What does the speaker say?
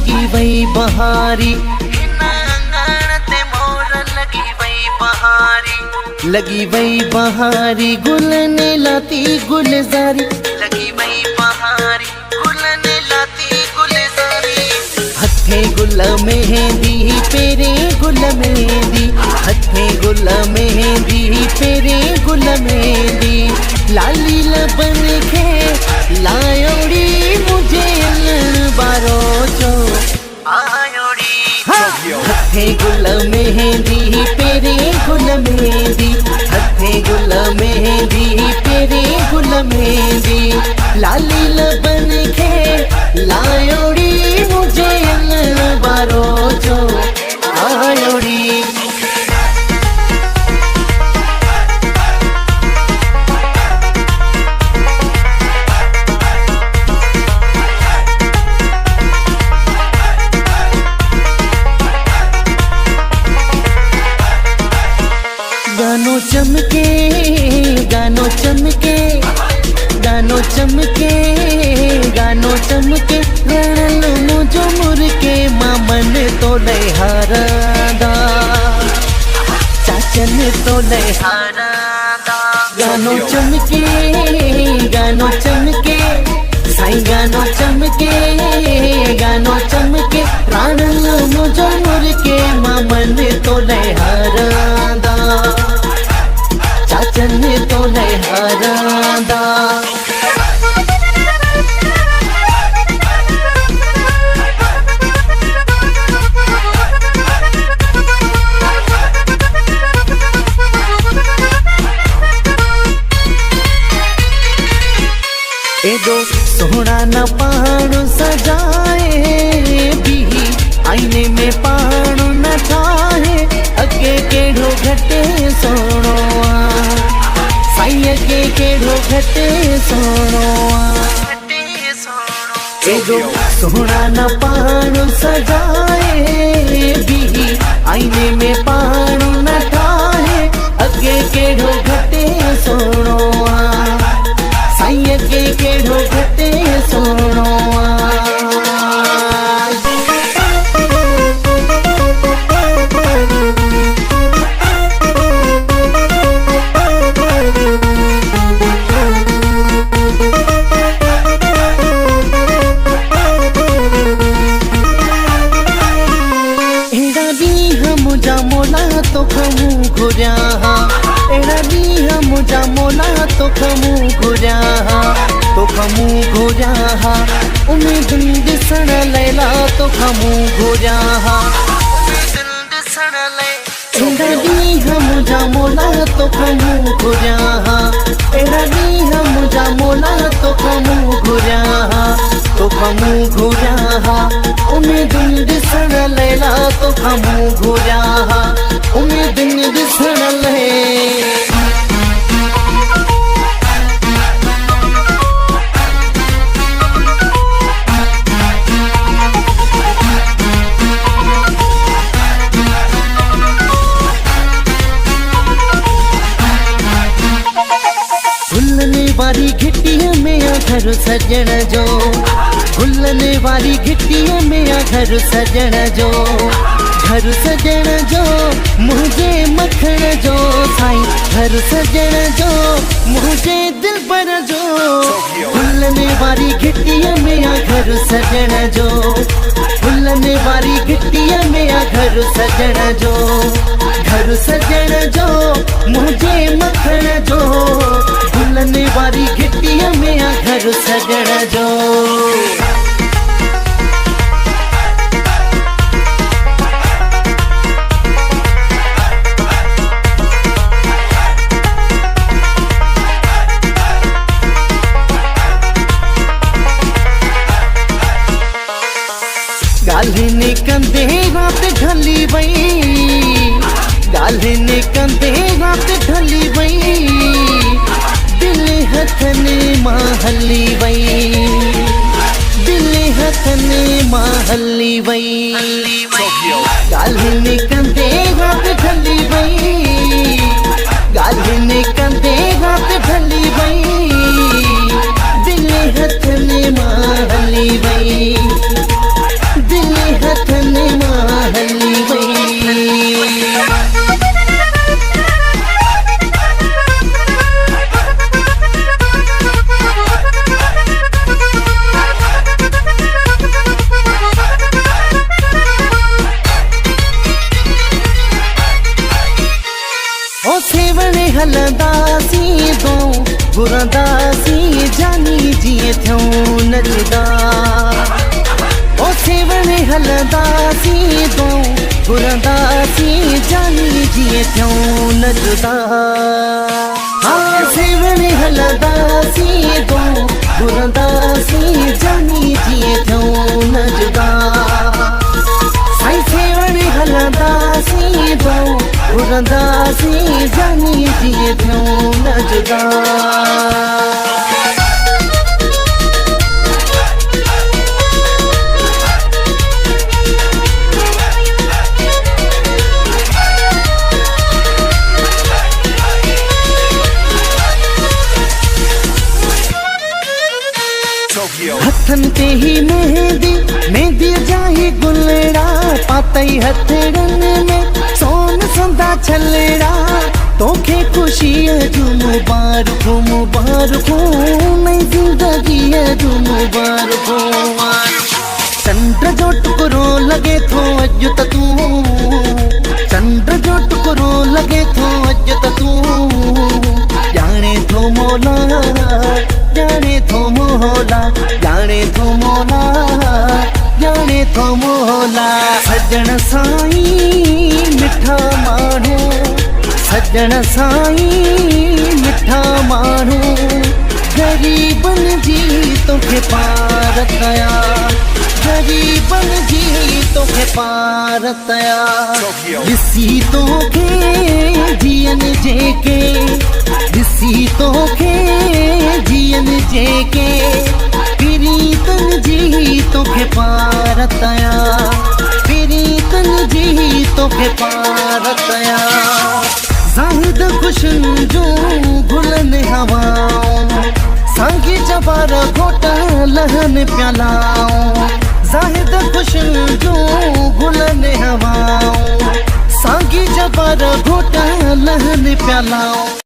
लगी वही बहारी, लगी वही बहारी गुलने लाती गुलजारी, लगी वही बहारी गुलने लाती गुलजारी। हथे गुल मेहंदी पेरे गुल मेहंदी, हथे गुल मेहंदी पेरे गुल मेहंदी। लाली लबन के लायोड़ी मुझे बारो जो आयोड़ी। हथे गुल मेहंदी पेरे गुल मेहंदी, हथे गुल मेहंदी पेरे गुल मेहंदी। लाली लबन के लायोड़ी मुझे बारो जो आयोड़ी। गानो चमके गानो चमके गानो चमके गानो चमके रणल मुझो मुरके मामन तो लहारादा, चाचन तो लहारादा। गानो चमके गानो चमके साई गानो चमके गानो चमके रणल मुझो मुरके मामन तो लहारादा, चाचन तो लहारादा। एदो सोहना न पाणो सजाए भी, आईने में पाणो न ठाहे। अगे केड़ो घटे सोनो साई, अगे केड़ो घटे सोनो। एदो सोहना न पाणो सजाए भी, आईने में पाणो न ठाहे। अगे केड़ो घटे सोनो साई, अगे केड़ो घटे सोनो। एड़ा दी मुझा मोला तो खमू घुरिया, एड़ा दी मुझा मोला तो खमू घुरिया, तो खमू घुरिया। उम्मीद दिसण लैला तो खमू घुरिया, एड़ा दी मुझा मोला तो खमू घुरिया, एड़ा दी मुझा मोला तो खमू घुरिया, तो खमू घुरिया। उम्मीद दिसण लैला तो खमू घुरिया, उम्मीद दिसण ले। गुलने वाली घिटिया में घर सजण जो, गुलने वाली घिटिया में घर सजण जो, घर सजण जो मुझे मखण जो साई, घर सजण जो मुझे दिल पर जो। गुलने वाली घिटिया में घर सजण जो, गुलने वाली घिटिया में घर सजण जो, घर सजण जो मुझे मखण जो। गुलने वाली घिटिया में घर सजण जो। गालिने कंधे रात ढली वई, गालिने कंधे रात ढली वई। दिल हथने मां हली वई, दिल हथने मां हली वई। गालिने कंधे रात ढली वई, गालिने कंधे रात ढली वई। दिल हथने मां हली वई, दिल हलंदासीं तो घुरंदासीं जानी जीअं थियूं न जुदा हाँ सेवने हलंदासीं तो घुरंदासीं जानी जीअं थियूं न जुदा साईं सेवने हलंदासीं तो घुरंदासीं जानी जीअं थियूं न जुदा हथन ते ही मेहंदी मेहंदी जाही गुलड़ा पातई हथड़न में सोन संदा छलड़ा तोखे खुशी जो मुबारक मुबारक नई जिंदगी जो मुबारक चंद्र जो टुकड़ो लगे थो अज त तू चंद्र जो टुकड़ो लगे थो अज त तू जाने थो मोला जाने थो मोला जाने थो मोला जाने थो मोला सजण साईं मिठा माण्हू सजण साईं मिठा माण्हू गरीबन जी तोखे पार कया गरीबन जी तोखे पार कया ॾिसी तोखे जियन जेके ॾिसी तोखे जियन जेके प्रीतन जी तोखे पार कया प्रीतन जी तोखे पार कया ज़ाहिद खुशन जो गुलन हवाऊं सांगी जबार घोट लहन प्यालाऊं ज़ाहिद खुशन जो गुलन हवाऊं सांगी जबार घोट लहन प्यालाऊं